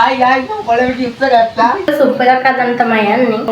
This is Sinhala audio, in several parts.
ආයි පොළොවට ඉස්ස ගත්තා. සුප් එකක් හදන්න තමයි යන්නේ.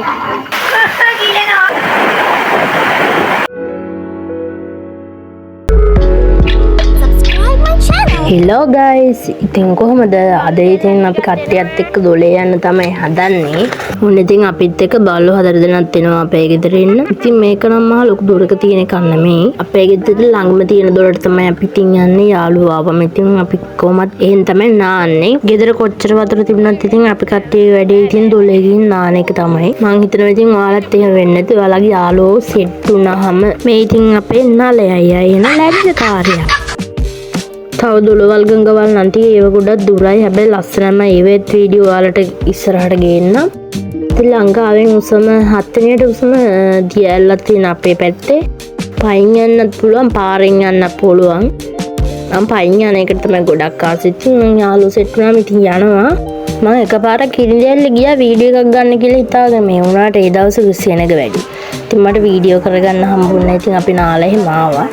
Hello guys, ඉතින් කොහමද අද ඉතින් අපි කට්ටියත් එක්ක දොලේ යන්න තමයි හදන්නේ. මොන ඉතින් අපිත් එක්ක බල්ලෝ 4 දෙනෙක් එනවා අපේ ගෙදර ඉන්න. ඉතින් මේක නම් මහ ලොකු දුරක තියෙන එකක් නෙමෙයි. අපේ ගෙදර ළඟම තියෙන දොලට තමයි අපි ඉතින් යන්නේ යාළුවෝ ආවම. ඉතින් අපි කොහමත් එහෙන් තමයි නාන්නේ. ගෙදර කොච්චර වතුර තිබුණත් ඉතින් අපි කට්ටිය වැඩේ ඉතින් දොලේ ගිහින් නාන එක තමයි. මං හිතනවා ඉතින් ඔයාලත් එහෙම වෙන්නේ නැති ඔයාලගේ යාළුවෝ සෙට් වුණාම මේ ඉතින් අපේ නාලයයි එන ලැජ්ජ කාර්යයක්. තව දොළවල් ගංගවල් නම් තියෙයි ඒව ගොඩක් දුරයි. හැබැයි ලස්සනම ඒවෙත් වීඩියෝ ඔයාලට ඉස්සරහට ගේන්න. ඉතින් ලංකාවෙන් උසම 7 වෙනියට උසම දියැලක් තියෙන අපේ පැත්තේ. පයින් යන්නත් පුළුවන් පාරෙන් යන්නත් පුළුවන්. මම පයින් යන එකට තමයි ගොඩක් ආසයි. ඉතින් මං යාළුවෝ සෙට් වුණාම ඉතින් යනවා. මම එකපාරක් කිරිඳියල්ල ගියා වීඩියෝ එකක් ගන්න කියලා හිතාගෙන මේ වුණාට ඒ දවසේ කුසියනක වැඩි. ඉතින් මට වීඩියෝ කරගන්න හම්බුනේ නැහැ. ඉතින් අපි නාලා එහෙම ආවා.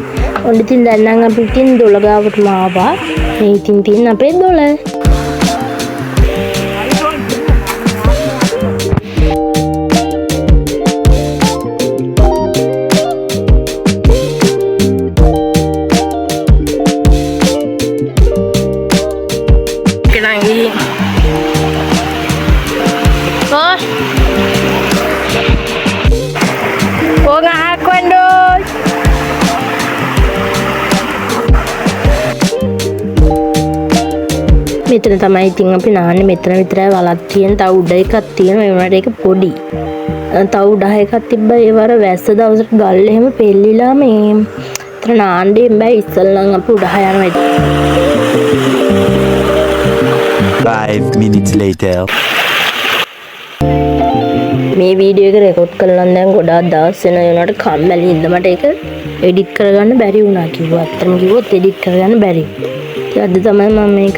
ඔන්න ඉතින් දැන් නම් අපි ඉතින් දොළ ගාවටම ආවා. මේ ඉතින් තියෙන අපේ දොළ. මෙතන තමයි ඉතින් අපි නාන්නේ. මෙතන විතරයි වලක් තියෙන. තව උඩ එකක් තියෙනවා. ඒ වුණාට ඒක පොඩි. තව උඩ එකක් තිබ්බා. ඒ වර වැස්ස දවසට ගල් එහෙම පෙල්ලිලා මේ එතන නාන්නේ බෑ. ඉස්සල්ලා අපි උඩ යනවා. 5 minutes later. මේ වීඩියෝ එක රෙකෝඩ් කරලා දැන් ගොඩාක් දවස් වෙන වුණාට කම්මැලි ඉඳ මට ඒක එඩිට් කරගන්න බැරි වුණා කිව්වා. අත්‍තරම කිව්වොත් එඩිට් කරගන්න බැරි. අද තමයි මම මේක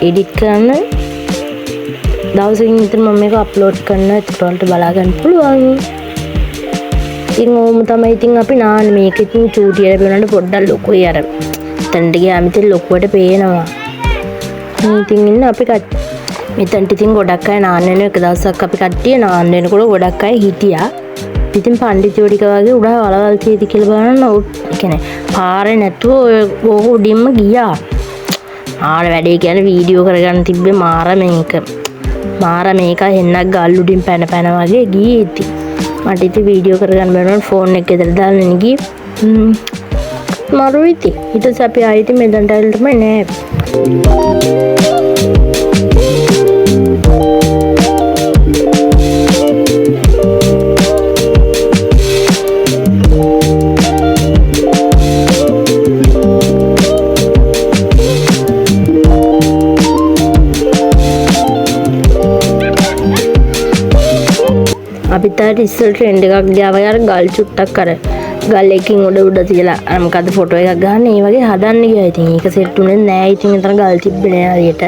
එඩිට් කරන්න දවසකින් විතර මම මේක අප්ලෝඩ් කරන්න ඒකට බලා ගන්න පුළුවන්. ඉතින් ඕම තමයි ඉතින් අපි නාන්නේ. මේක ඉතින් චූටියට බලනකොට පොඩ්ඩක් ලොකුයි අර. එතනට ගියාම ඉතින් ලොකුවට පේනවා. ඉතින් ඉන්න අපි මෙතනට ඉතින් ගොඩක් අය නාන්න වෙන එක දවසක් අපි කට්ටිය නාන්න වෙනකොට ගොඩක් අය හිටියා. ඉතින් පඬිතුයෝ ටික වගේ උඩ වලවල් තියෙදි කියලා බලන්න ඒ කියන්නේ පාරේ නැතුව ඕක උඩින්ම ගියා. ආන වැඩේ කියන්නේ වීඩියෝ කරගන්න තිබ්බේ මාර මේක හෙන්නක් ගල් උඩින් පැන වගේ ගියේ ඉතින් මට ඉතින් වීඩියෝ කරගන්න බැරුණා ෆෝන් එක ගෙදර දාලා ගියේ මරු ඉතින් ඊට පස්සේ අපි ආයෙත් මෙතනට ඇවිල්ලා තමයි නෑ. අපි තාට ඉස්සර ට්‍රෙන්ඩ් එකක් ගියා වගේ අර ගල් චුට්ටක් අර ගල් එකකින් උඩ තියලා අර මොකද්ද ෆොටෝ එකක් ගන්න ඒ වගේ හදන්න ගියා. ඉතින් ඒක සෙට් උනේ නැහැ. ඉතින් එතන ගල් තිබ්බේ නැහැ හරියට.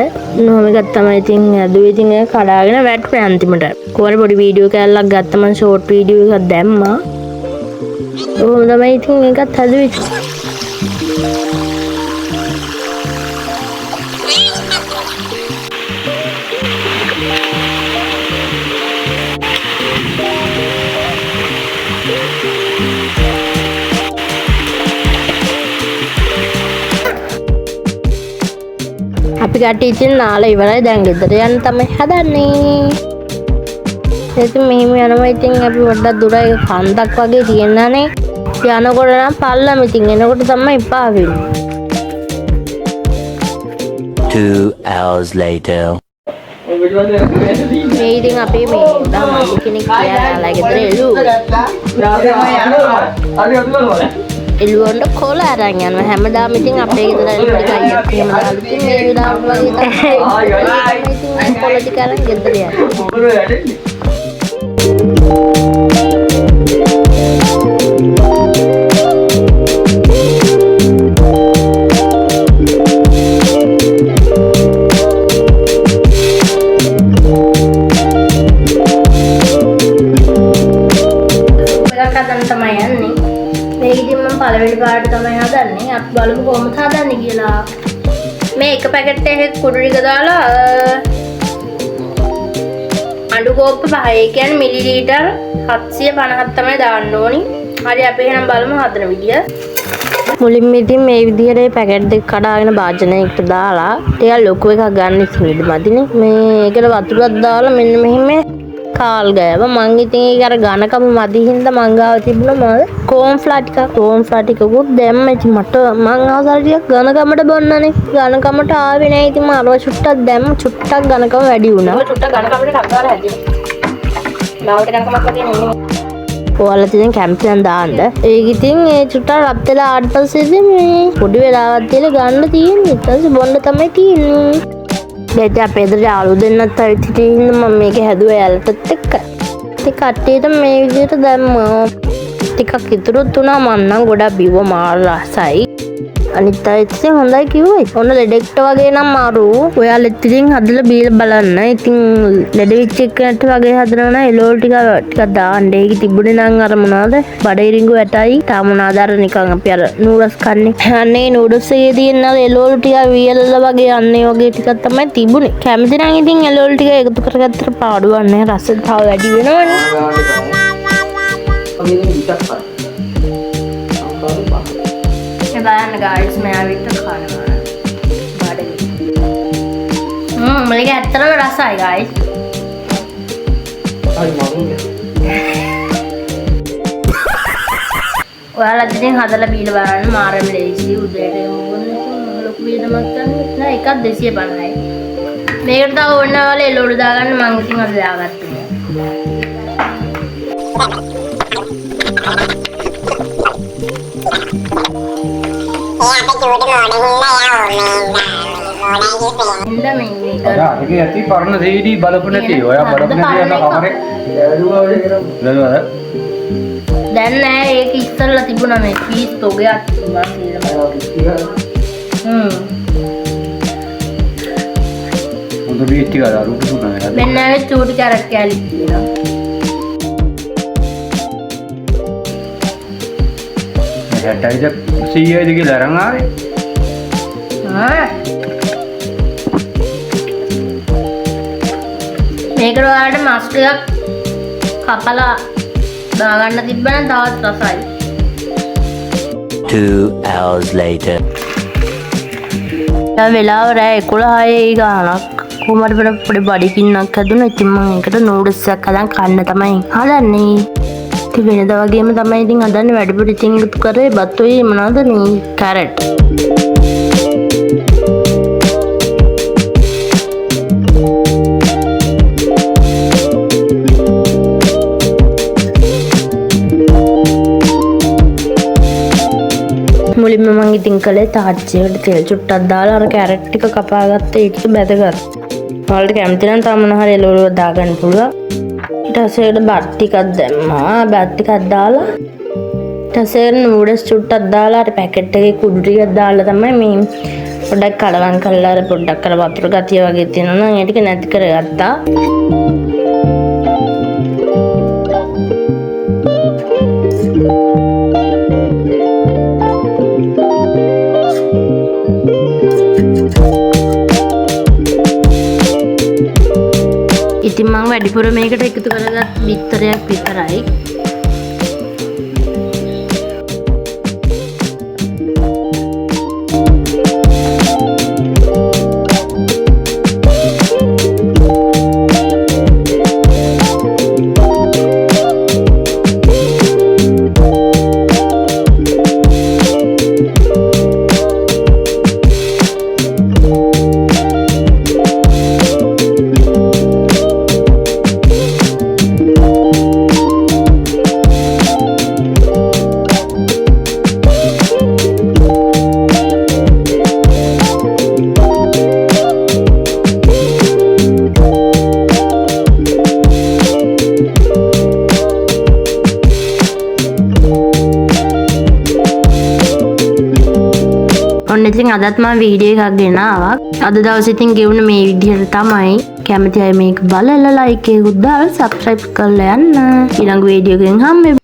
නෝම එකක් තමයි ඉතින් ඇදුවේ. ඉතින් ඒක කඩාගෙන වැටුනේ අන්තිමට. කොහොම පොඩි වීඩියෝ කෑල්ලක් ගත්තා මම ෂෝට් වීඩියෝ එකක් දැම්මා. ඕම තමයි ඉතින් ඒකත් හදුවේ. අපි කට්ටිය ඉතින් නාලා ඉවරයි. දැන් ගෙදර යන්න තමයි හදන්නේ. ඉතින් මෙහෙම යනවා. ඉතින් අපි පොඩ්ඩක් දුරයි කන්දක් වගේ තියෙනනේ. යනකොට නම් පල්ලම ඉතින් එනකොට තමයි එපා වෙන්නේ. 2 hours later. මේ ඉතින් අපි මේ මල්ලි කෙනෙක් කියලා ගෙදර එළුවන්ට කොල අරන් යනවා. හැමදාම ඉතින් අපේ ගෙදර පොඩි කයියක් එහෙම දාලා ඉතින් මේ විලාම වගේ තමයි ඉතින් කොල ටික අරන් ගෙදර යනවා. පළවෙනි පාට තමයි හදන්නේ. අපි බලමු කොහොමද හදන්නේ කියලා. මේ එක පැකට් එකක කුඩු ටික දාලා අඩු කෝප්ප 5 ඒ කියන්නේ මිලිලීටර් 750ක් තමයි දාන්න ඕනි. හරි අපි එහෙනම් බලමු හදන විදිය. මුලින්ම ඉතින් මේ විදිහට පැකට් දෙක කඩාගෙන භාජනයකට දාලා ටිකක් ලොකු එකක් ගන්න ඉස්සෙල්ලා මදිනේ. මේකට වතුරක් දාලා මෙන්න මෙහෙම කාල් ගෑවා. මං ඉතින් ඒක අර ඝනකම මදි හින්දා මං ගාව තිබුණා මොකද කෝන්ෆ්ලවර් ටිකකුත් දැම්ම. ඉතින් මට මං ආසාර ටිකක් ඝනකමට බොන්නනේ. ඝනකමට ආවේ නැහැ. ඉතින් මම අරව චුට්ටක් දැම්ම. චුට්ටක් ඝනකම වැඩි වුණා. චුට්ටක් ඝනකමට ටක් ගාලා හැදෙනවා. ලාවට ඝනකමක් වගේ නෙමෙයි. ඔයාලා ඉතින් කැමති නම් දාන්න. ඒක ඉතින් ඒ චුට්ටක් රත් වෙලා ආවට පස්සේ ඉතින් මේ පොඩි වෙලාවක් තියලා ගන්න තියෙන්නේ. ඊට පස්සේ බොන්න තමයි තියෙන්නේ. දැන් අපේ ද යාළු දෙන්නත් ඇවිත් හිටින්න මම මේක හැදුවා යාළුවටත් එක්ක. ඉතින් කට්ටියට මේ විදිහට දැම්මා. ටිකක් ඉතුරුත් වුණා. මම නම් ගොඩක් බිව්වා මාර රසයි. අනිත් අය ඉතින් හොඳයි කිව්වා. ඔන්න ලෙඩෙක්ට වගේ නම් මාරු. ඔයාලා ඉතින් හදලා බීලා බලන්න. ඉතින් ලෙඩ වෙච්ච එකට වගේ හදනවා නම් එළවලු ටිකක් දාන්න. ඒක තිබුණේ නම් අර මොනවද? බඩේරිඟු ඇටයි. තා මොනවාද අර නිකන් අපි අර නූඩල්ස් කන්නේ. අන්නේ නූඩල්ස් එකේ තියෙන අර එළවලු ටික වියලලා වගේ අන්නේ වගේ ටිකක් තමයි තිබුණේ. කැමති නම් ඉතින් එළවලු ටික එකතු කරගත්තට පාඩුවක් නැහැ. රස තව වැඩි වෙනවනේ. බලන්න guys මෙයා විතර කනවා බඩගිනි. මේක ඇත්තටම රසයි guys. හරි මරුනේ. ඔයාලා ඉතින් හදලා බීලා බලන්න මාරම ලේසි. උදේට ලොකු වේදමක් ගන්න නෑ. එකක් 250යි. මේකට තව ඕන වල එළවලු දාගන්න මම ඉතින් අද දාගත්තා. ඒක ඇති පරණ CD බලපු නැති. ඔයා බලපු නැති යන කමරේ දැනුවද? දැන් නෑ. ඒක ඉස්සෙල්ලා තිබුණා මේ කීස් තොගයක් තිබුණා කියලා. හොඳ බීට් ටික අර රුපු තුනක්. මෙන්න ඒ චූටි කැරට් කෑලි තියෙනවා. හැටයිද 100යිද කියලා අරන් ආවේ. මේකට ඔයාලට මස් ටිකක් කපලා දාගන්න තිබ්බනම් තවත් රසයි. 2 hours later. දැන් වෙලාව රෑ 11යි ගානක්. කොහමද පොඩි බඩකින්නක් හැදුණා. ඉතින් මම ඒකට නූඩල්ස් එකක් හදන් කන්න තමයි හදන්නේ. ඉතින් වෙනදා වගේම තමයි ඉතින් හදන්නේ. වැඩිපුර ඉතින් එකතු කරේ බත්තුයි මොනවද මේ කැරට්. මුලින්ම මම ඉතින් කළේ තාච්චියකට තෙල් චුට්ටක් දාලා අර කැරට් ටික කපාගත්තා. ඒ ටික බැදගත්තා. ඔයාලට කැමති නම් තව මොන හරි එළවලු දාගන්න පුළුවන්. ඊට පස්සේ බත් ටිකක් දැම්මා. බත් ටිකක් දාලා ඊට පස්සේ නූඩල්ස් චුට්ටක් දාලා අර පැකට් එකේ කුඩු ටිකක් දාලා තමයි මේ පොඩ්ඩක් කලවම් කරලා අර පොඩ්ඩක් අර වතුර ගතිය වගේ තියෙනවා නම් ඒ ටික නැති කරගත්තා. ඉතින් මම වැඩිපුර මේකට එකතු කරගත් බිත්තරයක් විතරයි. ඔන්න ඉතින් අදත් මම වීඩියෝ එකක් ගෙනාවා. අද දවසේ ඉතින් ගෙවුන මේ විදිහට තමයි. කැමති අය මේක බලලා ලයික් එකකුත් දාලා සබ්ස්ක්‍රයිබ් කරලා යන්න. ඊළඟ වීඩියෝ එකෙන් හම්බෙමු.